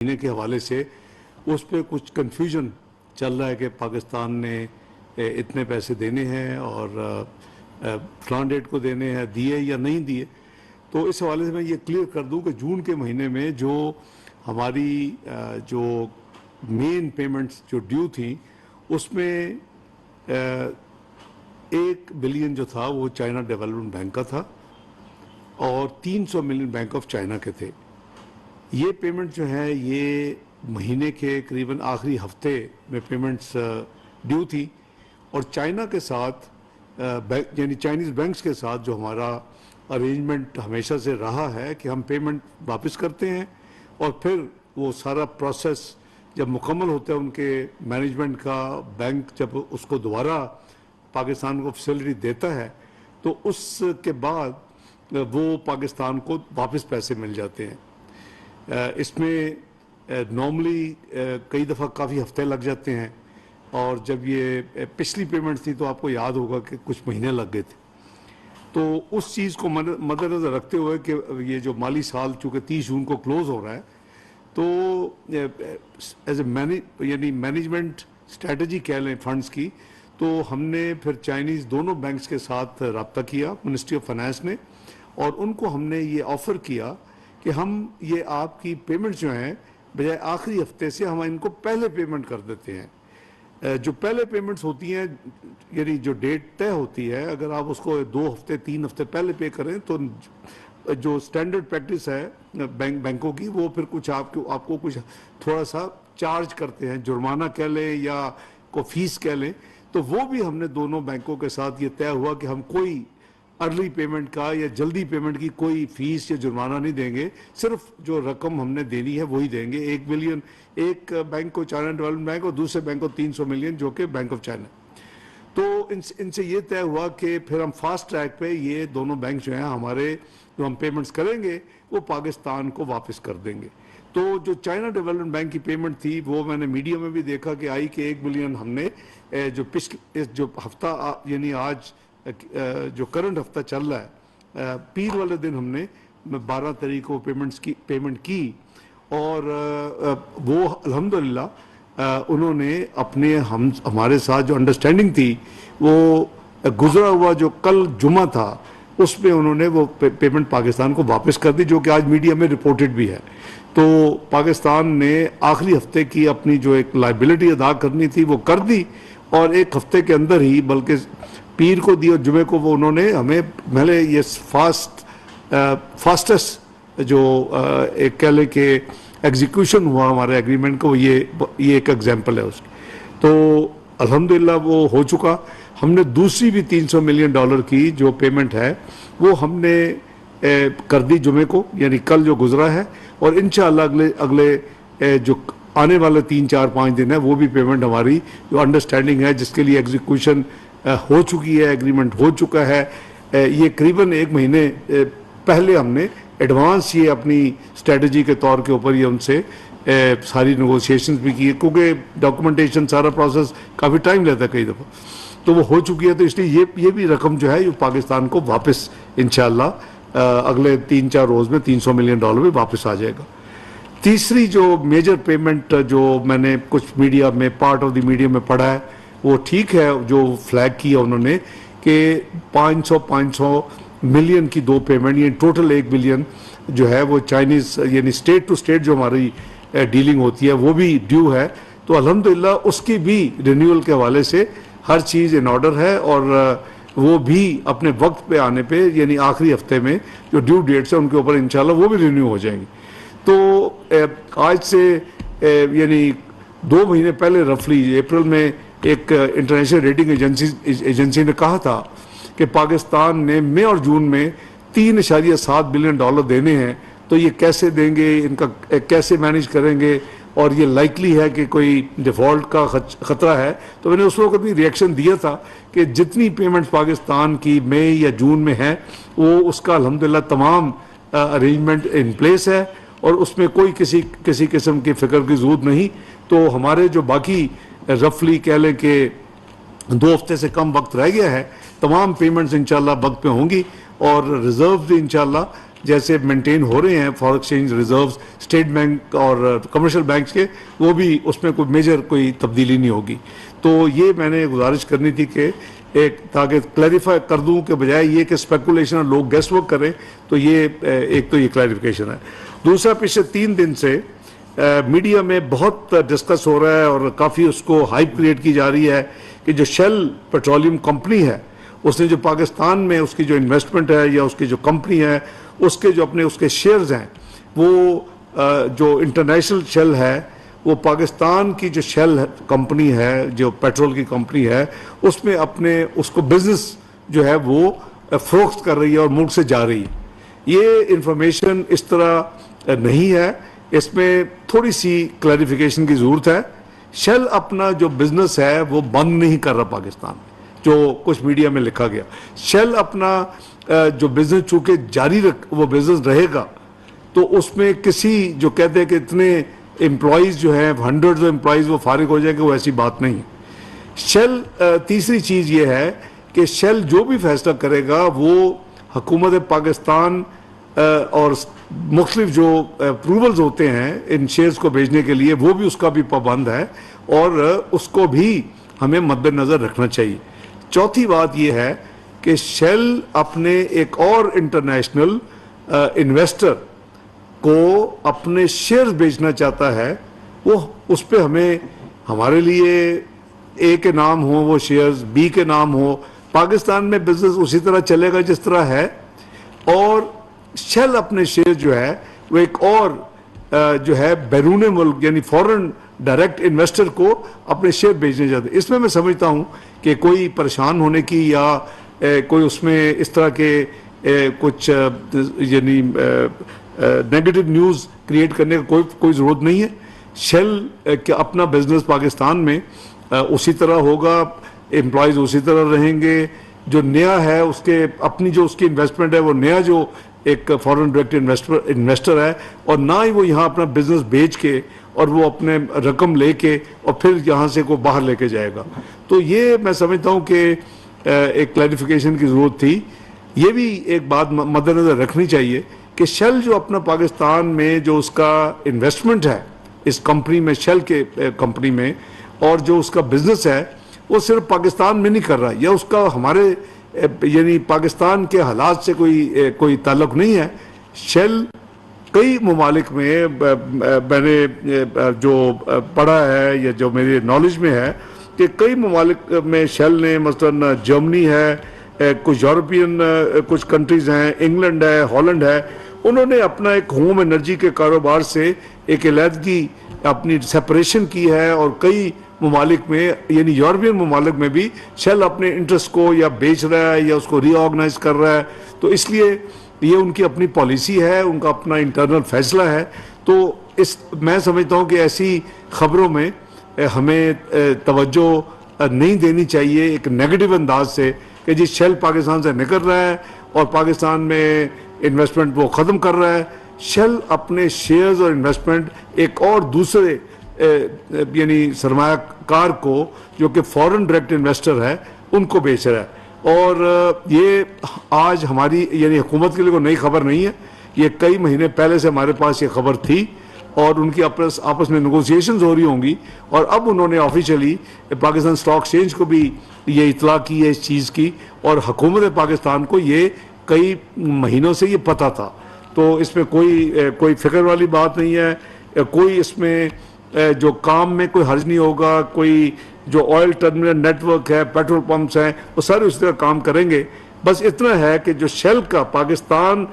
महीने के हवाले से उस पर कुछ कन्फ्यूजन चल रहा है कि पाकिस्तान ने इतने पैसे देने हैं और फलां डेट को देने हैं, दिए या नहीं दिए। तो इस हवाले से मैं ये क्लियर कर दूं कि जून के महीने में जो हमारी जो मेन पेमेंट्स जो ड्यू थी उसमें 1 बिलियन जो था वो चाइना डेवलपमेंट बैंक का था और 300 मिलियन बैंक ऑफ चाइना के थे। ये पेमेंट जो है ये महीने के करीबन आखिरी हफ्ते में पेमेंट्स ड्यू थी और चाइना के साथ यानी चाइनीज़ बैंक्स के साथ जो हमारा अरेंजमेंट हमेशा से रहा है कि हम पेमेंट वापस करते हैं और फिर वो सारा प्रोसेस जब मुकम्मल होता है उनके मैनेजमेंट का, बैंक जब उसको दोबारा पाकिस्तान को फैसिलिटी देता है तो उसके बाद वो पाकिस्तान को वापस पैसे मिल जाते हैं। इसमें नॉर्मली कई दफ़ा काफ़ी हफ्ते लग जाते हैं और जब ये पिछली पेमेंट्स थी तो आपको याद होगा कि कुछ महीने लग गए थे। तो उस चीज़ को मद्देनज़र रखते हुए कि ये जो माली साल चूँकि 30 जून को क्लोज़ हो रहा है तो एज ए यानी मैनेजमेंट स्ट्रेटजी कह लें फंड्स की, तो हमने फिर चाइनीज़ दोनों बैंक्स के साथ रब्ता किया मिनिस्ट्री ऑफ फाइनेंस ने और उनको हमने ये ऑफ़र किया कि हम ये आपकी पेमेंट जो हैं बजाय आखिरी हफ्ते से हम इनको पहले पेमेंट कर देते हैं। जो पहले पेमेंट्स होती हैं यानी जो डेट तय होती है अगर आप उसको 2 हफ्ते 3 हफ्ते पहले पे करें तो जो स्टैंडर्ड प्रैक्टिस है बैंकों की वो फिर कुछ आपको कुछ थोड़ा सा चार्ज करते हैं, जुर्माना कह लें या को फीस कह लें। तो वो भी हमने दोनों बैंकों के साथ ये तय हुआ कि हम कोई अर्ली पेमेंट का या जल्दी पेमेंट की कोई फीस या जुर्माना नहीं देंगे, सिर्फ जो रकम हमने देनी है वही देंगे। 1 बिलियन एक बैंक को चाइना डेवलपमेंट बैंक और दूसरे बैंक को 300 मिलियन जो कि बैंक ऑफ चाइना। तो इनसे ये तय हुआ कि फिर हम फास्ट ट्रैक पे ये दोनों बैंक जो हैं हमारे जो हम पेमेंट्स करेंगे वो पाकिस्तान को वापस कर देंगे। तो जो चाइना डेवलपमेंट बैंक की पेमेंट थी वो मैंने मीडिया में भी देखा कि आई कि 1 बिलियन हमने जो पिछले जो हफ्ता यानी आज जो करंट हफ्ता चल रहा है पीर वाले दिन हमने 12 तारीख को पेमेंट की और वो अल्हम्दुलिल्लाह उन्होंने अपने हमारे साथ जो अंडरस्टैंडिंग थी वो गुजरा हुआ जो कल जुमा था उसमें उन्होंने वो पेमेंट पाकिस्तान को वापस कर दी, जो कि आज मीडिया में रिपोर्टेड भी है। तो पाकिस्तान ने आखिरी हफ्ते की अपनी जो एक लायबिलिटी अदा करनी थी वो कर दी और एक हफ्ते के अंदर ही बल्कि पीर को दी और जुमे को वो उन्होंने हमें पहले ये फास्टेस्ट जो एक कह लें कि एग्जीक्यूशन हुआ हमारे एग्रीमेंट को ये एक एग्जांपल है उसकी। तो अल्हम्दुलिल्लाह वो हो चुका। हमने दूसरी भी $300 मिलियन की जो पेमेंट है वो हमने कर दी जुमे को, यानी कल जो गुजरा है, और इंशाअल्लाह अगले जो आने वाले 3-4-5 दिन है वो भी पेमेंट हमारी जो अंडरस्टैंडिंग है जिसके लिए एग्जीक्यूशन हो चुकी है, एग्रीमेंट हो चुका है। ये करीबन 1 महीने पहले हमने एडवांस ये अपनी स्ट्रेटजी के तौर के ऊपर ये उनसे सारी नेगोशिएशंस भी की, क्योंकि डॉक्यूमेंटेशन सारा प्रोसेस काफ़ी टाइम लेता है कई दफ़ा, तो वो हो चुकी है। तो इसलिए ये भी रकम जो है ये पाकिस्तान को वापस इंशाअल्लाह अगले 3-4 रोज़ में $300 मिलियन भी वापस आ जाएगा। तीसरी जो मेजर पेमेंट जो मैंने कुछ मीडिया में पार्ट ऑफ द मीडिया में पढ़ा है वो ठीक है, जो फ्लैग किया उन्होंने कि 500 मिलियन की 2 पेमेंट यानी टोटल 1 बिलियन जो है वो चाइनीज़ यानी स्टेट टू स्टेट जो हमारी डीलिंग होती है वो भी ड्यू है। तो अल्हम्दुलिल्लाह उसकी भी रिन्यूअल के हवाले से हर चीज़ इन ऑर्डर है और वो भी अपने वक्त पे आने पे यानी आखिरी हफ्ते में जो ड्यू डेट्स है उनके ऊपर इंशाल्लाह वो भी रिन्यू हो जाएंगी। तो आज से यानी 2 महीने पहले रफली अप्रैल में एक इंटरनेशनल रेटिंग एजेंसी ने कहा था कि पाकिस्तान ने मई और जून में $3.7 बिलियन देने हैं, तो ये कैसे देंगे, इनका कैसे मैनेज करेंगे और ये लाइकली है कि कोई डिफ़ॉल्ट का ख़तरा है। तो मैंने उस वक्त भी रिएक्शन दिया था कि जितनी पेमेंट्स पाकिस्तान की मई या जून में है वो उसका अल्हम्दुलिल्लाह तमाम अरेंजमेंट इन प्लेस है और उसमें कोई किसी किस्म की फ़िक्र की ज़रूरत नहीं। तो हमारे जो बाकी रफली कह लें कि 2 हफ्ते से कम वक्त रह गया है, तमाम पेमेंट्स इंशाल्लाह वक्त पे होंगी और रिजर्व भी इंशाल्लाह जैसे मेंटेन हो रहे हैं foreign exchange reserves state bank और कमर्शियल बैंक्स के, वो भी उसमें कोई मेजर कोई तब्दीली नहीं होगी। तो ये मैंने गुजारिश करनी थी कि एक ताकि क्लैरिफाई कर दूं के बजाय ये कि स्पेकुलेशन लोग गेस वर्क करें, तो ये एक तो ये क्लैरिफिकेशन है। दूसरा, पिछले 3 दिन से मीडिया में बहुत डिस्कस हो रहा है और काफ़ी उसको हाइप क्रिएट की जा रही है कि जो शेल पेट्रोलियम कंपनी है उसने जो पाकिस्तान में उसकी जो इन्वेस्टमेंट है या उसकी जो कंपनी है उसके जो अपने उसके शेयर्स हैं वो जो इंटरनेशनल शेल है वो पाकिस्तान की जो शेल कंपनी है जो पेट्रोल की कंपनी है उसमें अपने उसको बिजनेस जो है वो फरोख्त कर रही है और मुल्क से जा रही है। ये इंफॉर्मेशन इस तरह नहीं है, इसमें थोड़ी सी क्लैरिफिकेशन की ज़रूरत है। शेल अपना जो बिजनेस है वो बंद नहीं कर रहा पाकिस्तान, जो कुछ मीडिया में लिखा गया। शेल अपना जो बिजनेस चूंकि जारी वो बिजनेस रहेगा, तो उसमें किसी जो कहते हैं कि इतने एम्प्लॉयज़ जो हैं 100 एम्प्लॉयज़ वो फारिग हो जाएंगे, वो ऐसी बात नहीं है। शेल तीसरी चीज़ ये है कि शेल जो भी फैसला करेगा वो हुकूमत पाकिस्तान और मुख्तलिफ जो अप्रूवल्स होते हैं इन शेयर्स को भेजने के लिए वो भी उसका भी पाबंद है और उसको भी हमें मद्देनज़र रखना चाहिए। चौथी बात यह है कि शेल अपने एक और इंटरनेशनल इन्वेस्टर को अपने शेयर्स बेचना चाहता है, वो उस पर हमें हमारे लिए ए के नाम हो वो शेयर्स, बी के नाम हो, पाकिस्तान में बिजनेस उसी तरह चलेगा जिस तरह है, और शेल अपने शेयर जो है वो एक और जो है बैरून मुल्क यानी फॉरेन डायरेक्ट इन्वेस्टर को अपने शेयर बेचने चाहते। इसमें मैं समझता हूँ कि कोई परेशान होने की या कोई उसमें इस तरह के कुछ यानी नेगेटिव न्यूज़ क्रिएट करने का कोई ज़रूरत नहीं है। शेल के अपना बिजनेस पाकिस्तान में उसी तरह होगा, एम्प्लॉयज़ उसी तरह रहेंगे, जो नया है उसके अपनी जो उसकी इन्वेस्टमेंट है वो नया जो एक फॉरेन डायरेक्ट इन्वेस्टर है, और ना ही वो यहाँ अपना बिजनेस बेच के और वो अपने रकम लेके और फिर यहाँ से को बाहर लेके जाएगा। तो ये मैं समझता हूँ कि एक क्लैरिफिकेशन की ज़रूरत थी। ये भी एक बात मद्देनज़र रखनी चाहिए कि शेल जो अपना पाकिस्तान में जो उसका इन्वेस्टमेंट है इस कंपनी में, शेल के कंपनी में, और जो उसका बिजनेस है वो सिर्फ पाकिस्तान में नहीं कर रहा, या उसका हमारे यानी पाकिस्तान के हालात से कोई ताल्लुक नहीं है। शेल कई ममालिक में मैंने जो पढ़ा है या जो मेरे नॉलेज में है कि कई ममालिक में शेल ने मसलन जर्मनी है, कुछ यूरोपियन कुछ कंट्रीज़ हैं, इंग्लैंड है, हॉलैंड है, उन्होंने अपना एक होम एनर्जी के कारोबार से एक अलहदगी अपनी सेपरेशन की है, और कई ममालिक में यानी यूरोपियन ममालिक में भी शेल अपने इंटरेस्ट को या बेच रहा है या उसको रीऑर्गेनाइज कर रहा है। तो इसलिए ये उनकी अपनी पॉलिसी है, उनका अपना इंटरनल फैसला है। तो मैं समझता हूँ कि ऐसी खबरों में हमें तवज्जो नहीं देनी चाहिए एक नेगेटिव अंदाज से कि जी शेल पाकिस्तान से निकल रहा है और पाकिस्तान में इन्वेस्टमेंट वो ख़त्म कर रहा है। शेल अपने शेयर्स और इन्वेस्टमेंट एक और दूसरे यानी सरमायाकार को जो कि फॉरेन डायरेक्ट इन्वेस्टर है उनको बेच रहा है। और ये आज हमारी यानी हुकूमत के लिए कोई नई खबर नहीं है, ये कई महीने पहले से हमारे पास ये खबर थी और उनकी आपस में नेगोशिएशंस हो रही होंगी, और अब उन्होंने ऑफिशियली पाकिस्तान स्टॉक एक्सचेंज को भी ये इतला की है इस चीज़ की, और हुकूमत पाकिस्तान को ये कई महीनों से ये पता था। तो इसमें कोई फिक्र वाली बात नहीं है, कोई इसमें जो काम में कोई हर्ज नहीं होगा। कोई जो ऑयल टर्मिनल नेटवर्क है, पेट्रोल पंप्स हैं, वो सारे उसी तरह काम करेंगे। बस इतना है कि जो शेल पाकिस्तान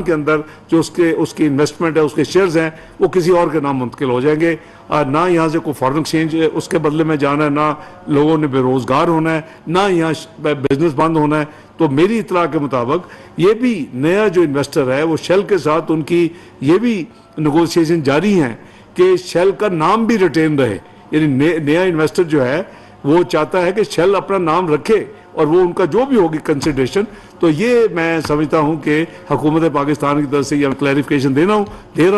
के अंदर जो उसकी इन्वेस्टमेंट है, उसके शेयर्स हैं, वो किसी और के नाम मुंतकिल हो जाएंगे। ना यहाँ से कोई फॉरेन एक्सचेंज उसके बदले में जाना है, ना लोगों ने बेरोज़गार होना है, ना यहाँ बिजनेस बंद होना है। तो मेरी इतला के मुताबिक ये भी नया जो इन्वेस्टर है वो शेल के साथ उनकी ये भी नेगोशिएशन जारी हैं कि शेल का नाम भी रिटेन रहे। यानी नया इन्वेस्टर जो है वो चाहता है कि शेल अपना नाम रखे और वो उनका जो भी होगी कंसिडरेशन। तो ये मैं समझता हूँ कि हुकूमत पाकिस्तान की तरफ से यह क्लैरिफिकेशन दे रहा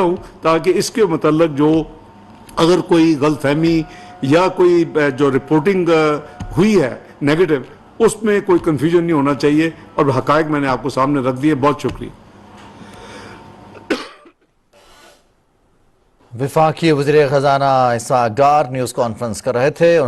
हूँ ताकि इसके मतलब जो अगर कोई गलतफहमी या कोई जो रिपोर्टिंग हुई है नेगेटिव, उसमें कोई कन्फ्यूजन नहीं होना चाहिए। और हकायक मैंने आपको सामने रख दिए। बहुत शुक्रिया। वफाकी वज़ीर ख़जाना इसहाक़ डार न्यूज़ कॉन्फ्रेंस कर रहे थे।